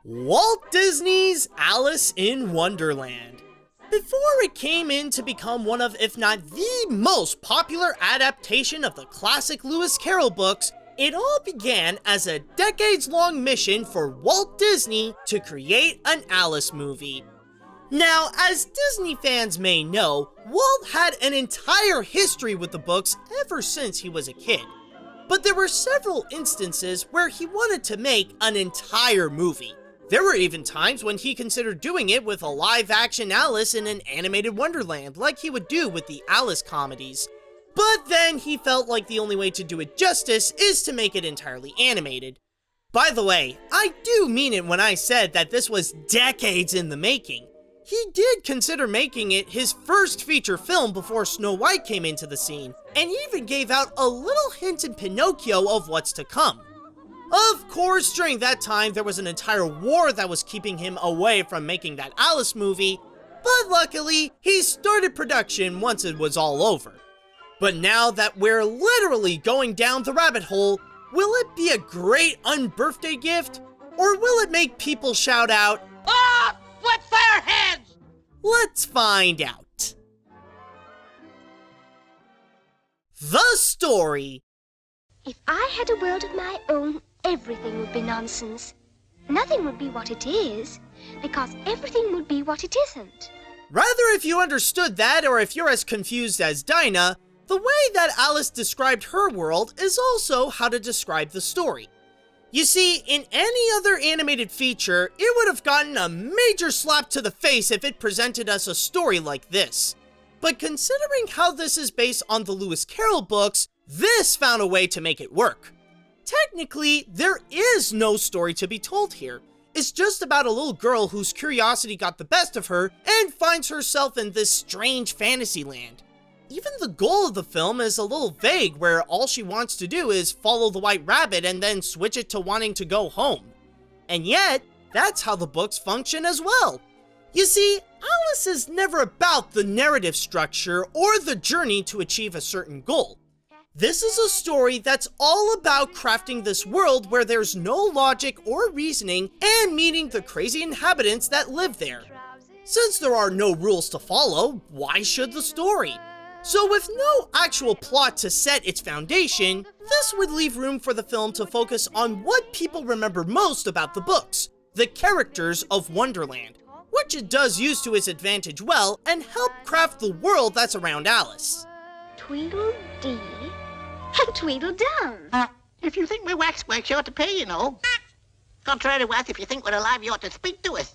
Walt Disney's Alice in Wonderland. Before it came in to become one of, if not the most popular adaptation of the classic Lewis Carroll books, it all began as a decades-long mission for Walt Disney to create an Alice movie. Now, as Disney fans may know, Walt had an entire history with the books ever since he was a kid. But there were several instances where he wanted to make an entire movie. There were even times when he considered doing it with a live-action Alice in an animated Wonderland, like he would do with the Alice comedies. But then he felt like the only way to do it justice is to make it entirely animated. By the way, I do mean it when I said that this was decades in the making. He did consider making it his first feature film before Snow White came into the scene, and even gave out a little hint in Pinocchio of what's to come. Of course, during that time, there was an entire war that was keeping him away from making that Alice movie, but luckily, he started production once it was all over. But now that we're literally going down the rabbit hole, will it be a great unbirthday gift? Or will it make people shout out, "Ah, with their heads"? Let's find out. The story. If I had a world of my own, everything would be nonsense. Nothing would be what it is, because everything would be what it isn't. Rather if you understood that, or if you're as confused as Dinah, the way that Alice described her world is also how to describe the story. You see, in any other animated feature, it would have gotten a major slap to the face if it presented us a story like this. But considering how this is based on the Lewis Carroll books, this found a way to make it work. Technically, there is no story to be told here. It's just about a little girl whose curiosity got the best of her and finds herself in this strange fantasy land. Even the goal of the film is a little vague, where all she wants to do is follow the white rabbit and then switch it to wanting to go home. And yet, that's how the books function as well. You see, Alice is never about the narrative structure or the journey to achieve a certain goal. This is a story that's all about crafting this world where there's no logic or reasoning and meeting the crazy inhabitants that live there. Since there are no rules to follow, why should the story? So with no actual plot to set its foundation, this would leave room for the film to focus on what people remember most about the books, the characters of Wonderland, which it does use to its advantage well and help craft the world that's around Alice. Tweedledee and Tweedledum. If you think we're waxworks, you ought to pay, you know. Contrary to what, if you think we're alive, you ought to speak to us.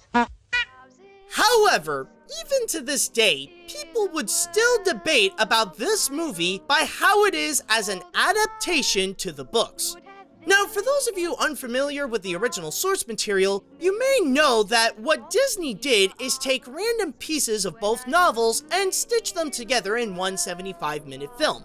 However, even to this day, people would still debate about this movie by how it is as an adaptation to the books. Now, for those of you unfamiliar with the original source material, you may know that what Disney did is take random pieces of both novels and stitch them together in one 75-minute film.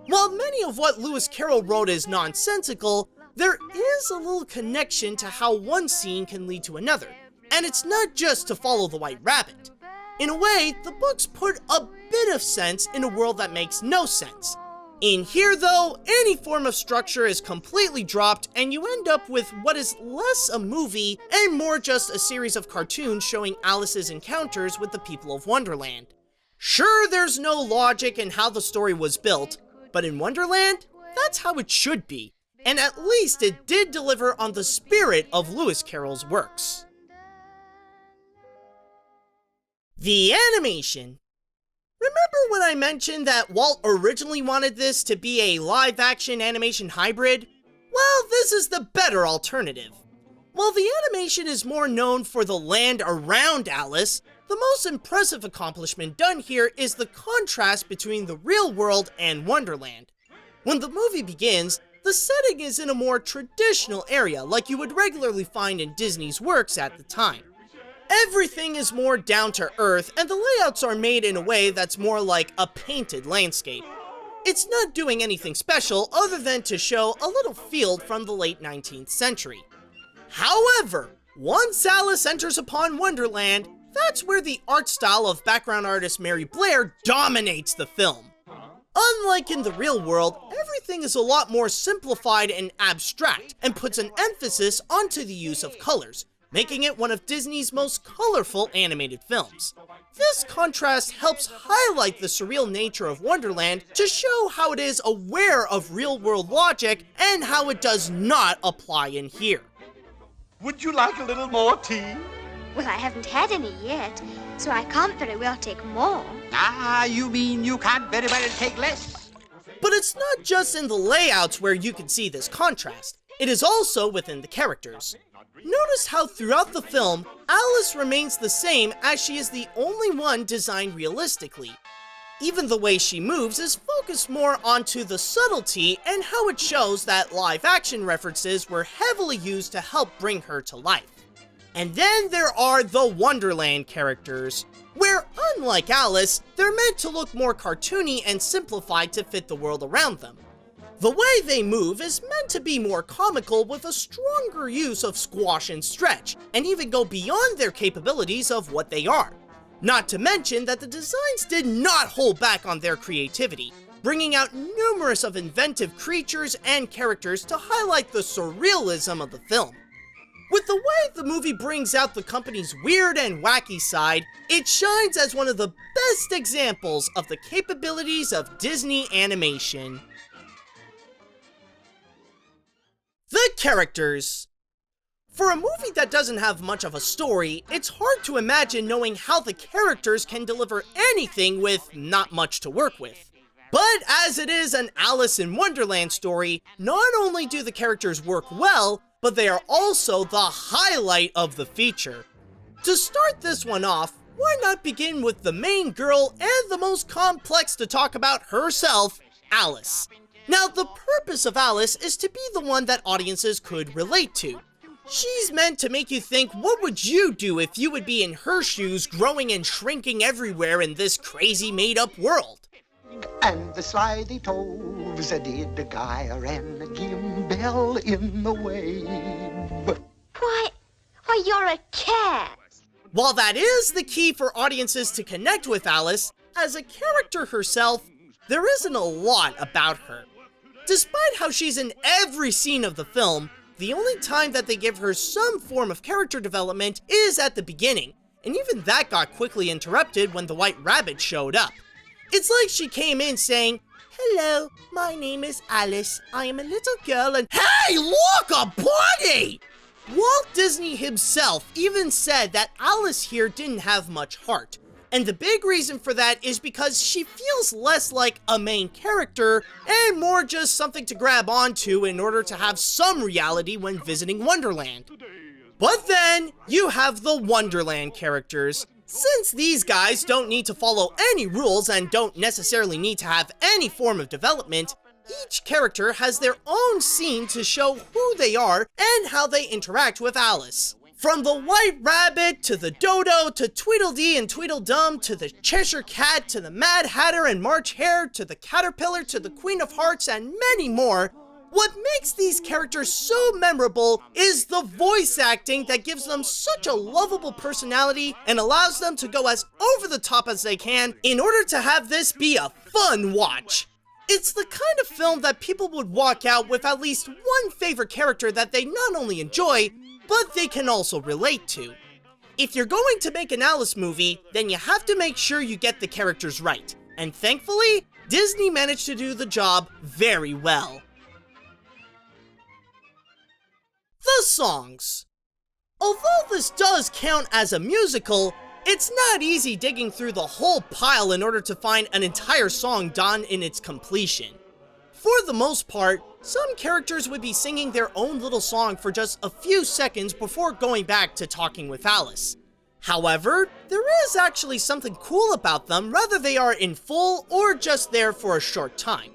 While many of what Lewis Carroll wrote is nonsensical, there is a little connection to how one scene can lead to another, and it's not just to follow the white rabbit. In a way, the books put a bit of sense in a world that makes no sense. In here though, any form of structure is completely dropped and you end up with what is less a movie and more just a series of cartoons showing Alice's encounters with the people of Wonderland. Sure, there's no logic in how the story was built, but in Wonderland, that's how it should be. And at least it did deliver on the spirit of Lewis Carroll's works. The animation. Remember when I mentioned that Walt originally wanted this to be a live-action animation hybrid? Well, this is the better alternative. While the animation is more known for the land around Alice, the most impressive accomplishment done here is the contrast between the real world and Wonderland. When the movie begins, the setting is in a more traditional area like you would regularly find in Disney's works at the time. Everything is more down to earth, and the layouts are made in a way that's more like a painted landscape. It's not doing anything special other than to show a little field from the late 19th century. However, once Alice enters upon Wonderland, that's where the art style of background artist Mary Blair dominates the film. Unlike in the real world, everything is a lot more simplified and abstract, and puts an emphasis onto the use of colors, making it one of Disney's most colorful animated films. This contrast helps highlight the surreal nature of Wonderland to show how it is aware of real-world logic and how it does not apply in here. Would you like a little more tea? Well, I haven't had any yet, so I can't very well take more. Ah, you mean you can't very well take less? But it's not just in the layouts where you can see this contrast. It is also within the characters. Notice how throughout the film, Alice remains the same as she is the only one designed realistically. Even the way she moves is focused more onto the subtlety and how it shows that live-action references were heavily used to help bring her to life. And then there are the Wonderland characters, where unlike Alice, they're meant to look more cartoony and simplified to fit the world around them. The way they move is meant to be more comical with a stronger use of squash and stretch, and even go beyond their capabilities of what they are. Not to mention that the designs did not hold back on their creativity, bringing out numerous of inventive creatures and characters to highlight the surrealism of the film. With the way the movie brings out the company's weird and wacky side, it shines as one of the best examples of the capabilities of Disney animation. The characters. For a movie that doesn't have much of a story, it's hard to imagine knowing how the characters can deliver anything with not much to work with. But as it is an Alice in Wonderland story, not only do the characters work well, but they are also the highlight of the feature. To start this one off, why not begin with the main girl and the most complex to talk about herself, Alice. Now, the purpose of Alice is to be the one that audiences could relate to. She's meant to make you think, what would you do if you would be in her shoes, growing and shrinking everywhere in this crazy made-up world? And the slithy toves did a gyre and a gimble in the wave. Why, you're a cat. While that is the key for audiences to connect with Alice, as a character herself, there isn't a lot about her. Despite how she's in every scene of the film, the only time that they give her some form of character development is at the beginning, and even that got quickly interrupted when the White Rabbit showed up. It's like she came in saying, "Hello, my name is Alice. I am a little girl and—" Hey, look, a bunny! Walt Disney himself even said that Alice here didn't have much heart. And the big reason for that is because she feels less like a main character and more just something to grab onto in order to have some reality when visiting Wonderland. But then, you have the Wonderland characters. Since these guys don't need to follow any rules and don't necessarily need to have any form of development, each character has their own scene to show who they are and how they interact with Alice. From the White Rabbit, to the Dodo, to Tweedledee and Tweedledum, to the Cheshire Cat, to the Mad Hatter and March Hare, to the Caterpillar, to the Queen of Hearts, and many more, what makes these characters so memorable is the voice acting that gives them such a lovable personality and allows them to go as over the top as they can in order to have this be a fun watch. It's the kind of film that people would walk out with at least one favorite character that they not only enjoy, but they can also relate to. If you're going to make an Alice movie, then you have to make sure you get the characters right. And thankfully, Disney managed to do the job very well. The songs. Although this does count as a musical, it's not easy digging through the whole pile in order to find an entire song done in its completion. For the most part, some characters would be singing their own little song for just a few seconds before going back to talking with Alice. However, there is actually something cool about them, whether they are in full or just there for a short time.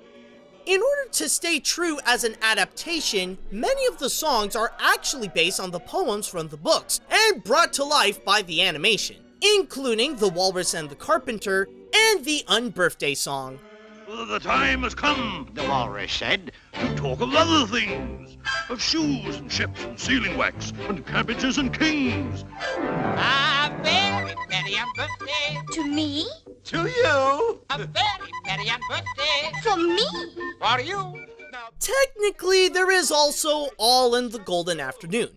In order to stay true as an adaptation, many of the songs are actually based on the poems from the books and brought to life by the animation, including The Walrus and the Carpenter and the Unbirthday song. The time has come, the walrus said, to talk of other things, of shoes and ships and sealing wax and cabbages and kings. A very merry birthday To me? To you. A very, very young birthday. For me? For you. Technically, there is also All in the Golden Afternoon.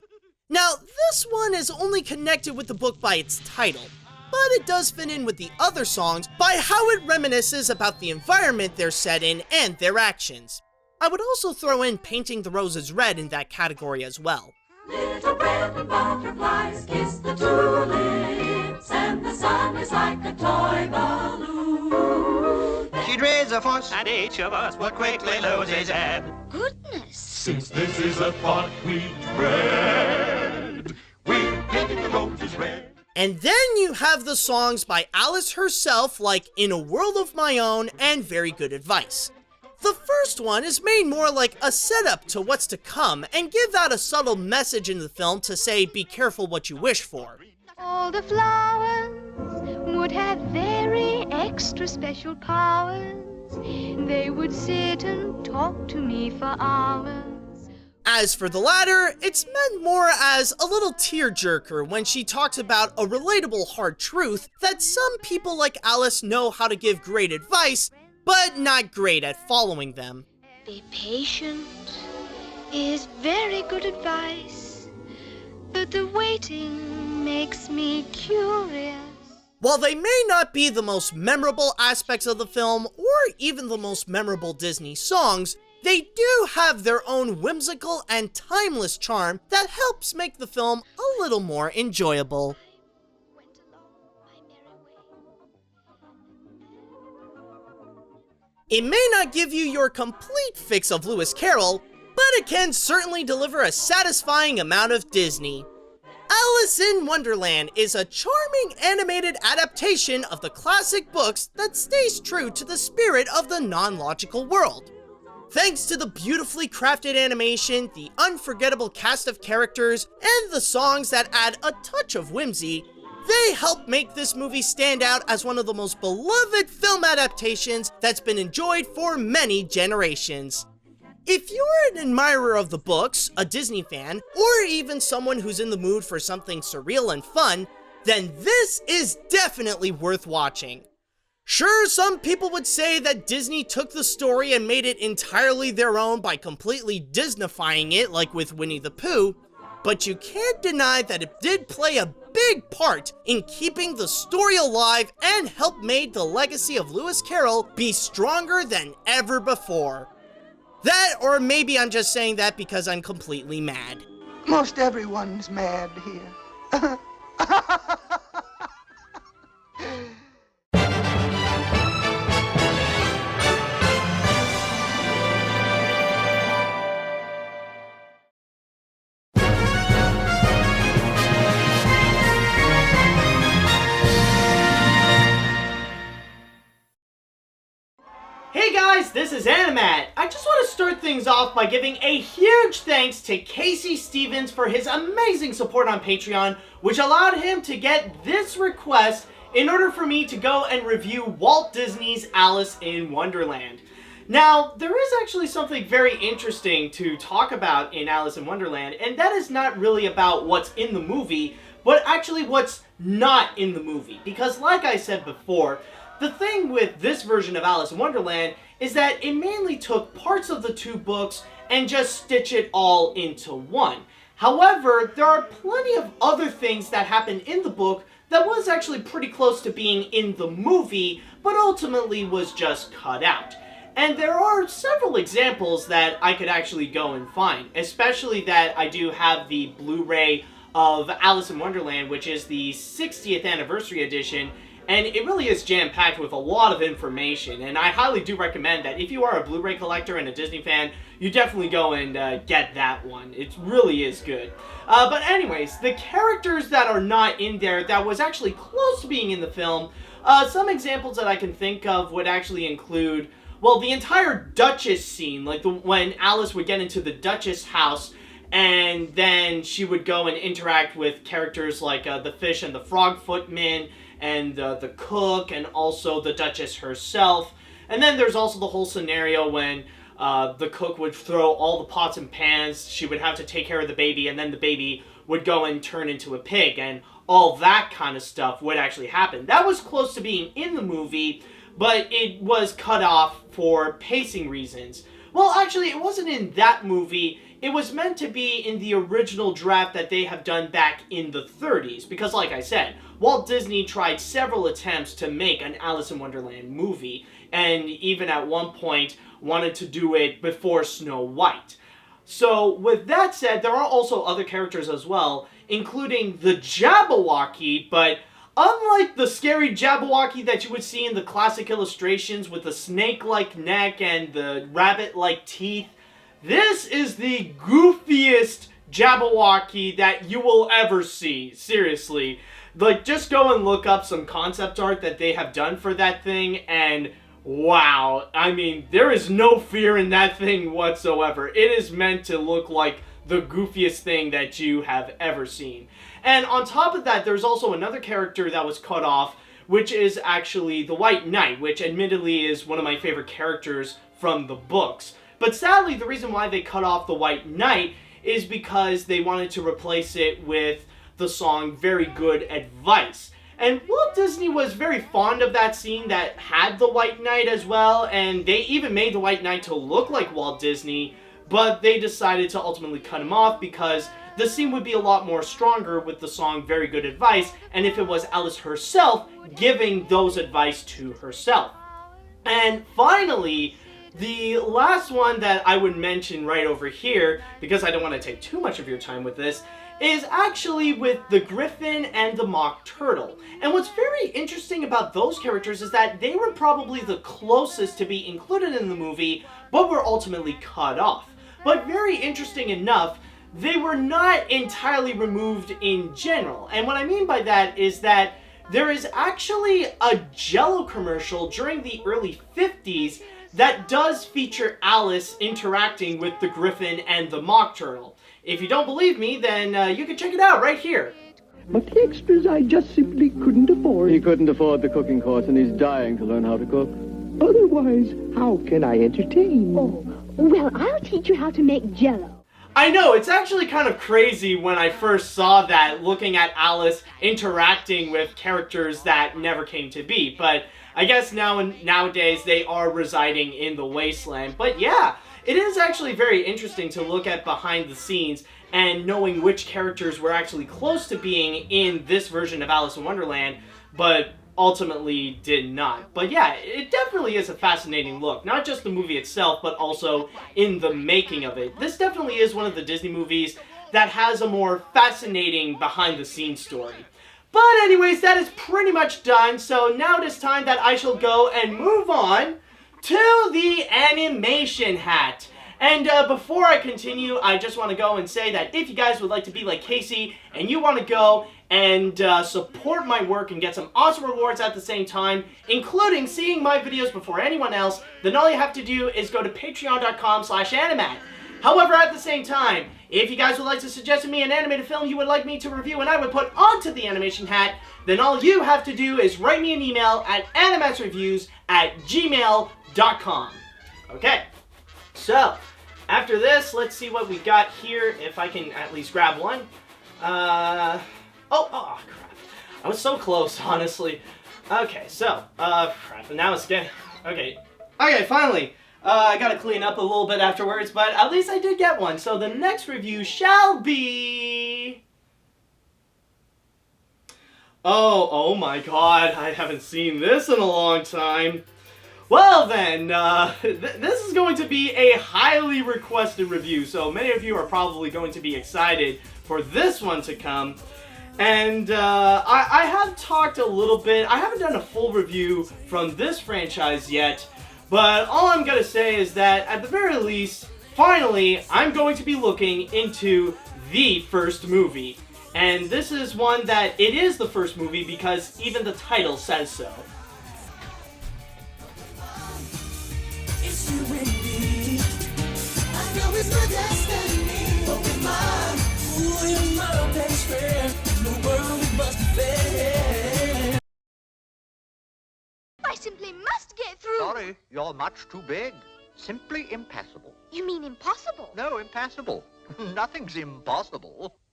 Now, this one is only connected with the book by its title, but it does fit in with the other songs by how it reminisces about the environment they're set in and their actions. I would also throw in Painting the Roses Red in that category as well. Little red butterflies kiss the tulips, and the sun is like a toy balloon. She'd raise a fuss, and each of us would quickly lose his head. Goodness. Since this is a thought we dread, we're painting the roses red. And then you have the songs by Alice herself like In a World of My Own and Very Good Advice. The first one is made more like a setup to what's to come and give out a subtle message in the film to say be careful what you wish for. All the flowers would have very extra special powers. They would sit and talk to me for hours. As for the latter, it's meant more as a little tearjerker when she talks about a relatable hard truth that some people like Alice know how to give great advice, but not great at following them. Be patient is very good advice, but the waiting makes me curious. While they may not be the most memorable aspects of the film, or even the most memorable Disney songs, they do have their own whimsical and timeless charm that helps make the film a little more enjoyable. It may not give you your complete fix of Lewis Carroll, but it can certainly deliver a satisfying amount of Disney. Alice in Wonderland is a charming animated adaptation of the classic books that stays true to the spirit of the non-logical world. Thanks to the beautifully crafted animation, the unforgettable cast of characters, and the songs that add a touch of whimsy, they help make this movie stand out as one of the most beloved film adaptations that's been enjoyed for many generations. If you're an admirer of the books, a Disney fan, or even someone who's in the mood for something surreal and fun, then this is definitely worth watching. Sure, some people would say that Disney took the story and made it entirely their own by completely Disneyfying it, like with Winnie the Pooh, but you can't deny that it did play a big part in keeping the story alive and help made the legacy of Lewis Carroll be stronger than ever before. That, or maybe I'm just saying that because I'm completely mad. Most everyone's mad here. Hey guys, this is AniMat. I just want to start things off by giving a huge thanks to Casey Stevens for his amazing support on Patreon, which allowed him to get this request in order for me to go and review Walt Disney's Alice in Wonderland. Now, there is actually something very interesting to talk about in Alice in Wonderland, and that is not really about what's in the movie, but actually what's not in the movie. Because like I said before, the thing with this version of Alice in Wonderland is that it mainly took parts of the two books and just stitched it all into one. However, there are plenty of other things that happened in the book that was actually pretty close to being in the movie, but ultimately was just cut out. And there are several examples that I could actually go and find, especially that I do have the Blu-ray of Alice in Wonderland, which is the 60th anniversary edition, and it really is jam-packed with a lot of information, and I highly do recommend that if you are a Blu-ray collector and a Disney fan, you definitely go and get that one. It really is good. But anyways, the characters that are not in there that was actually close to being in the film, some examples that I can think of would actually include, well, the entire Duchess scene, like when Alice would get into the Duchess house, and then she would go and interact with characters like the Fish and the Frog Footman, and the cook, and also the Duchess herself. And then there's also the whole scenario when the cook would throw all the pots and pans, she would have to take care of the baby, and then the baby would go and turn into a pig. And all that kind of stuff would actually happen. That was close to being in the movie, but it was cut off for pacing reasons. Well, actually, it wasn't in that movie. It was meant to be in the original draft that they have done back in the 30s. Because, like I said, Walt Disney tried several attempts to make an Alice in Wonderland movie, and even at one point wanted to do it before Snow White. So, with that said, there are also other characters as well, including the Jabberwocky, but unlike the scary Jabberwocky that you would see in the classic illustrations with the snake-like neck and the rabbit-like teeth, this is the goofiest Jabberwocky that you will ever see. Seriously. Like, just go and look up some concept art that they have done for that thing, and wow. I mean, there is no fear in that thing whatsoever. It is meant to look like the goofiest thing that you have ever seen. And on top of that, there's also another character that was cut off, which is actually the White Knight, which admittedly is one of my favorite characters from the books. But sadly, the reason why they cut off the White Knight is because they wanted to replace it with the song Very Good Advice. And Walt Disney was very fond of that scene that had the White Knight as well, and they even made the White Knight to look like Walt Disney, but they decided to ultimately cut him off because the scene would be a lot more stronger with the song Very Good Advice, and if it was Alice herself giving those advice to herself. And finally, the last one that I would mention right over here, because I don't want to take too much of your time with this, is actually with the Griffin and the Mock Turtle. And what's very interesting about those characters is that they were probably the closest to be included in the movie, but were ultimately cut off. But very interesting enough, they were not entirely removed in general. And what I mean by that is that there is actually a Jell-O commercial during the early 50s that does feature Alice interacting with the Griffin and the Mock Turtle. If you don't believe me, then you can check it out right here. But the extras I just simply couldn't afford. He couldn't afford the cooking course, and he's dying to learn how to cook. Otherwise, how can I entertain? Oh, well, I'll teach you how to make Jell-O. I know, it's actually kind of crazy when I first saw that, looking at Alice interacting with characters that never came to be. But I guess nowadays they are residing in the wasteland. But yeah, it is actually very interesting to look at behind the scenes and knowing which characters were actually close to being in this version of Alice in Wonderland, but ultimately did not. But yeah, it definitely is a fascinating look. Not just the movie itself, but also in the making of it. This definitely is one of the Disney movies that has a more fascinating behind-the-scenes story. But anyways, that is pretty much done, so now it is time that I shall go and move on to the animation hat. And before I continue, I just want to go and say that if you guys would like to be like Casey and you want to go and support my work and get some awesome rewards at the same time, including seeing my videos before anyone else, then all you have to do is go to patreon.com/animat. However, at the same time, if you guys would like to suggest to me an animated film you would like me to review and I would put onto the animation hat, then all you have to do is write me an email at animatsreviews@gmail.com. Okay, so after this, let's see what we got here, if I can at least grab one. Oh, crap. I was so close, honestly. Okay, so, crap, and now it's getting, okay, finally. I gotta clean up a little bit afterwards, but at least I did get one. So the next review shall be... Oh my god, I haven't seen this in a long time. Well then, this is going to be a highly requested review, so many of you are probably going to be excited for this one to come. And I have talked a little bit, I haven't done a full review from this franchise yet, but all I'm going to say is that, at the very least, finally, I'm going to be looking into the first movie. And this is one that it is the first movie because even the title says so. It's you and me. I know it's my destiny. But with mine, ooh, you're my best friend. The world must be fair. I simply must get through. Sorry, you're much too big. Simply impassable. You mean impossible? No, impassable. Nothing's impossible.